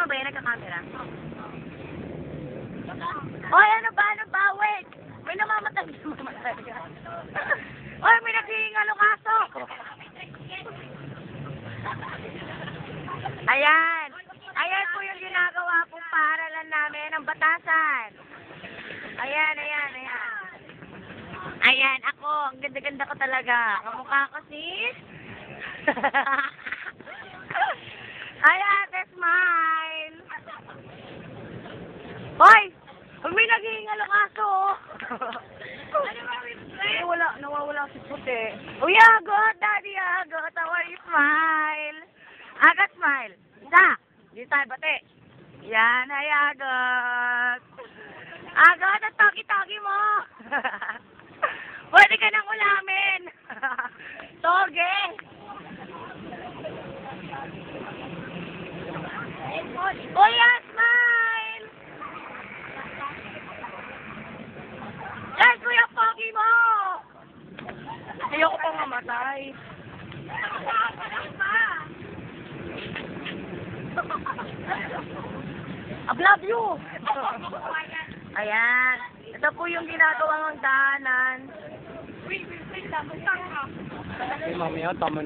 ba yan? Nagka-camera? Oy, ano ba? Ano ba? Wait! May namamatay. Oy, may naghihingalo kaso! Ayan! Ayan po yung ginagawa pong paaralan namin ng batasan. Ayan, ayan, ayan. Ayan, ako. Ang ganda-ganda ko talaga. Kamukha ko si... Ayan, smile! Hoy! Huwag may naghihingalo kaso! Nawawala si puti. Uy, Agot! Daddy, Agot! How are you? Smile! Agot, smile! Isa! Dito tayo, bate! Yan, ay Agot! Agot, ang togi-togi mo! Pwede ka nang ulamin! Toge! Uy, smile! Yan, kuya, pogi mo! Ayoko pang mamatay. I love you! Ayan. Ito po yung ginagawang daanan. Mamaya, tama